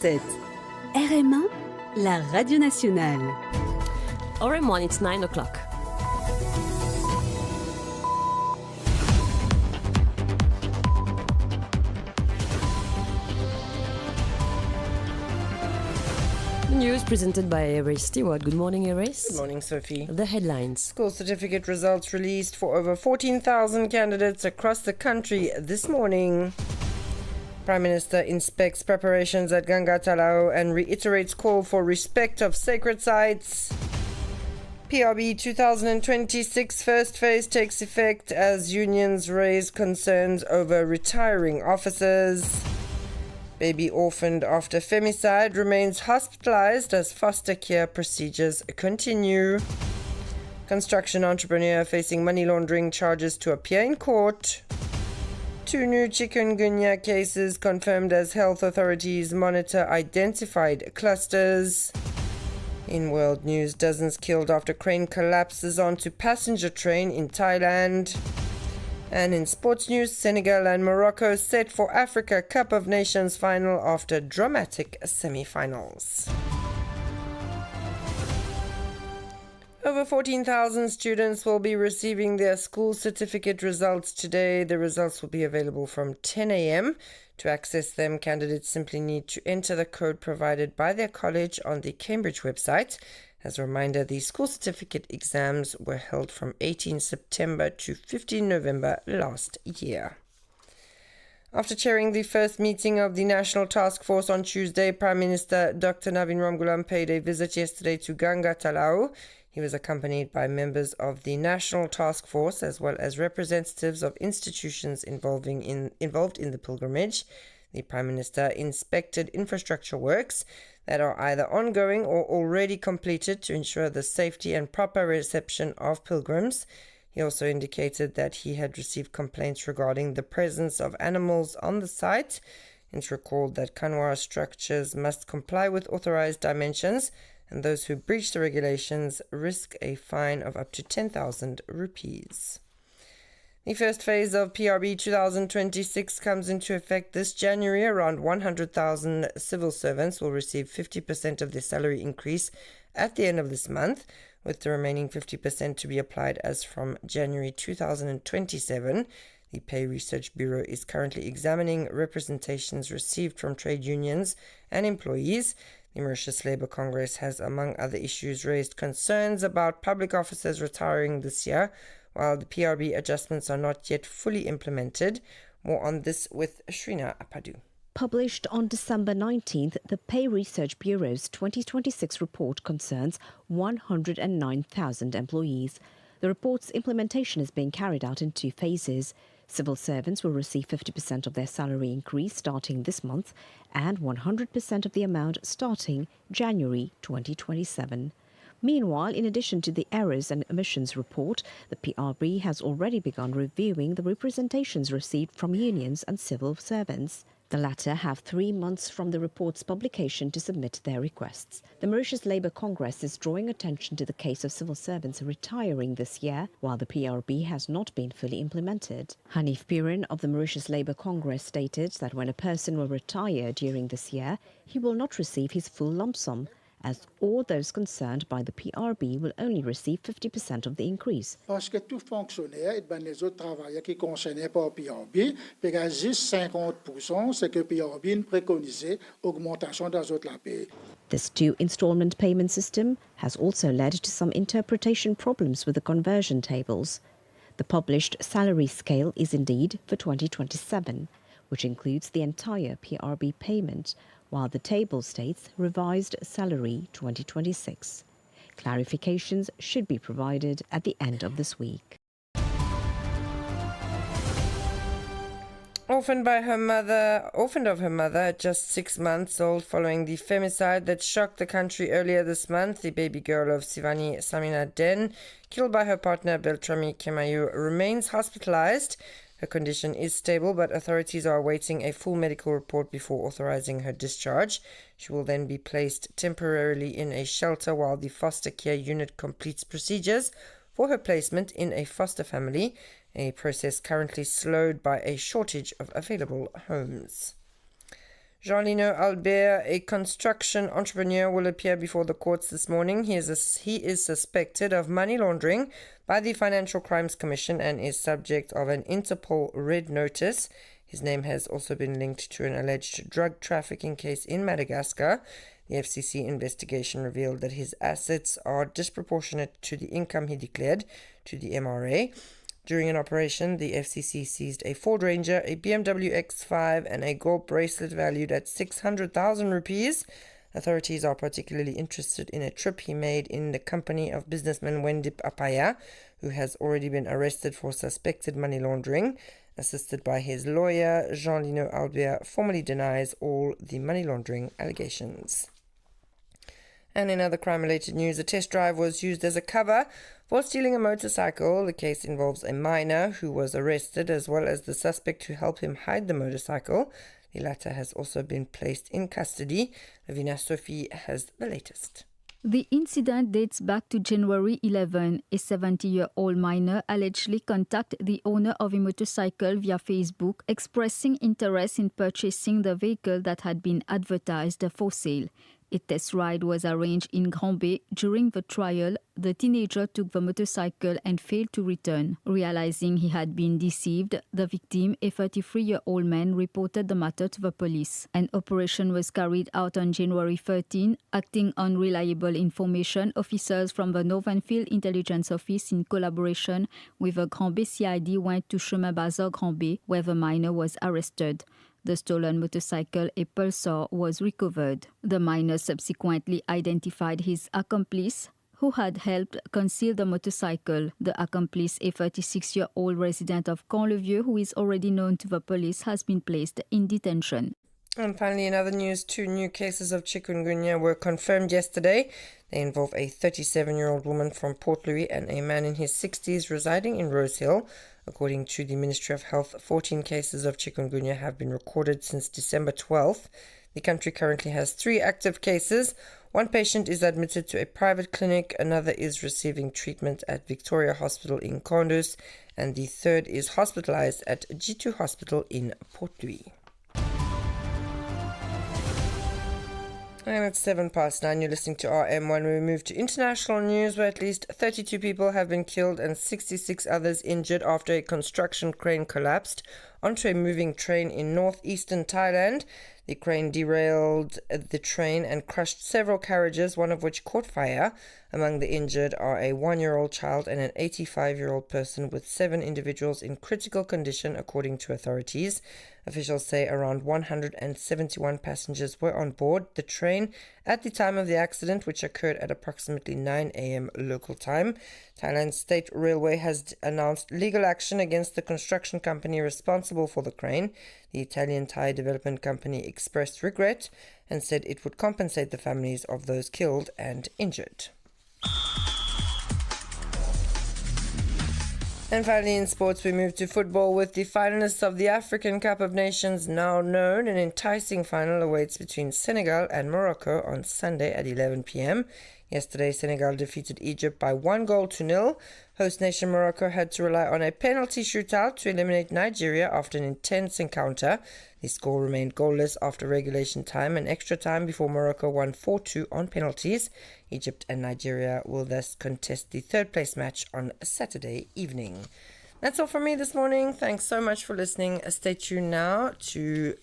7. RM1, la radio nationale. RM1, it's 9 o'clock. The news presented by Eris Stewart. Good morning, Eris. Good morning, Sophie. The headlines. School certificate results released for over 14,000 candidates across the country this morning. Prime Minister inspects preparations at Ganga Talao and reiterates call for respect of sacred sites. PRB 2026 first phase takes effect as unions raise concerns over retiring officers. Baby orphaned after femicide remains hospitalized as foster care procedures continue. Construction entrepreneur facing money laundering charges to appear in court. 2 new chikungunya cases confirmed as health authorities monitor identified clusters. In world news, dozens killed after crane collapses onto passenger train in Thailand. And in sports news, Senegal and Morocco set for Africa Cup of Nations final after dramatic semi-finals. Over 14,000 students will be receiving their school certificate results today. The results will be available from 10 a.m. To access them, candidates simply need to enter the code provided by their college on the Cambridge website. As a reminder, the school certificate exams were held from 18 September to 15 November last year. After chairing the first meeting of the National Task Force on Tuesday, Prime Minister Dr. Navin Ramgoolam paid a visit yesterday to Ganga Talao. He was accompanied by members of the National Task Force as well as representatives of institutions involved in the pilgrimage. The Prime Minister inspected infrastructure works that are either ongoing or already completed to ensure the safety and proper reception of pilgrims. He also indicated that he had received complaints regarding the presence of animals on the site. It's recalled that Kanwar structures must comply with authorized dimensions, and those who breach the regulations risk a fine of up to 10,000 rupees. The first phase of PRB 2026 comes into effect this January. Around 100,000 civil servants will receive 50% of their salary increase at the end of this month, with the remaining 50% to be applied as from January 2027. The Pay Research Bureau is currently examining representations received from trade unions and employees. The Mauritius Labour Congress has, among other issues, raised concerns about public officers retiring this year, while the PRB adjustments are not yet fully implemented. More on this with Shrina Apadu. Published on December 19th, the Pay Research Bureau's 2026 report concerns 109,000 employees. The report's implementation is being carried out in 2 phases. Civil servants will receive 50% of their salary increase starting this month and 100% of the amount starting January 2027. Meanwhile, in addition to the errors and omissions report, the PRB has already begun reviewing the representations received from unions and civil servants. The latter have 3 months from the report's publication to submit their requests. The Mauritius Labour Congress is drawing attention to the case of civil servants retiring this year, while the PRB has not been fully implemented. Hanif Pirin of the Mauritius Labour Congress stated that when a person will retire during this year, he will not receive his full lump sum, as all those concerned by the PRB will only receive 50% of the increase. Parce que tout fonctionnaire et les autres travailleurs qui concernés par PRB payent juste 50%, ce que PRB préconisait, augmentation dans autres la paie. This 2 installment payment system has also led to some interpretation problems with the conversion tables. The published salary scale is indeed for 2027, which includes the entire PRB payment, while the table states revised salary 2026. Clarifications should be provided at the end of this week. Orphaned of her mother at just 6 months old following the femicide that shocked the country earlier this month, the baby girl of Sivani Samina Den, killed by her partner Beltrami Kemayu, remains hospitalized. Her condition is stable, but authorities are awaiting a full medical report before authorizing her discharge. She will then be placed temporarily in a shelter while the foster care unit completes procedures for her placement in a foster family, a process currently slowed by a shortage of available homes. Jean-Lino Albert, a construction entrepreneur, will appear before the courts this morning. He is suspected of money laundering by the Financial Crimes Commission and is subject of an Interpol red notice. His name has also been linked to an alleged drug trafficking case in Madagascar. The FCC investigation revealed that his assets are disproportionate to the income he declared to the MRA. During an operation, the FCC seized a Ford Ranger, a BMW X5, and a gold bracelet valued at 600,000 rupees. Authorities are particularly interested in a trip he made in the company of businessman Wendip Apaya, who has already been arrested for suspected money laundering. Assisted by his lawyer, Jean-Lino Albert formally denies all the money laundering allegations. And in other crime-related news, a test drive was used as a cover for stealing a motorcycle. The case involves a minor who was arrested, as well as the suspect who helped him hide the motorcycle. The latter has also been placed in custody. Ravina Sophie has the latest. The incident dates back to January 11. A 70-year-old minor allegedly contacted the owner of a motorcycle via Facebook, expressing interest in purchasing the vehicle that had been advertised for sale. A test ride was arranged in Grand Bay. During the trial, the teenager took the motorcycle and failed to return. Realizing he had been deceived, the victim, a 33-year-old man, reported the matter to the police. An operation was carried out on January 13. Acting on reliable information, officers from the Northern Field Intelligence Office, in collaboration with the Grand Bay CID, went to Chemin Bazar Grand Bay, where the minor was arrested. The stolen motorcycle, a Pulsar, was recovered. The minor subsequently identified his accomplice, who had helped conceal the motorcycle. The accomplice, a 36-year-old resident of Camp-le-Vieux, who is already known to the police, has been placed in detention. And finally, in other news, 2 new cases of chikungunya were confirmed yesterday. They involve a 37-year-old woman from Port Louis and a man in his 60s residing in Rosehill. According to the Ministry of Health, 14 cases of chikungunya have been recorded since December 12th. The country currently has 3 active cases. 1 patient is admitted to a private clinic, another is receiving treatment at Victoria Hospital in Kondus, and the third is hospitalized at G2 Hospital in Port Louis. And it's 9:07. You're listening to RM1. We move to international news, where at least 32 people have been killed and 66 others injured after a construction crane collapsed onto a moving train in northeastern Thailand. The crane derailed the train and crushed several carriages, one of which caught fire. Among the injured are a 1-year-old child and an 85-year-old person, with 7 individuals in critical condition, according to authorities. Officials say around 171 passengers were on board the train at the time of the accident, which occurred at approximately 9 a.m. local time. Thailand's State Railway has announced legal action against the construction company responsible for the crane. The Italian Thai development company expressed regret and said it would compensate the families of those killed and injured. And finally, in sports, we move to football, with the finalists of the African Cup of Nations now known. An enticing final awaits between Senegal and Morocco on Sunday at 11 p.m. Yesterday, Senegal defeated Egypt by 1-0. Host nation Morocco had to rely on a penalty shootout to eliminate Nigeria after an intense encounter. The score remained goalless after regulation time and extra time before Morocco won 4-2 on penalties. Egypt and Nigeria will thus contest the third-place match on Saturday evening. That's all from me this morning. Thanks so much for listening. Stay tuned now to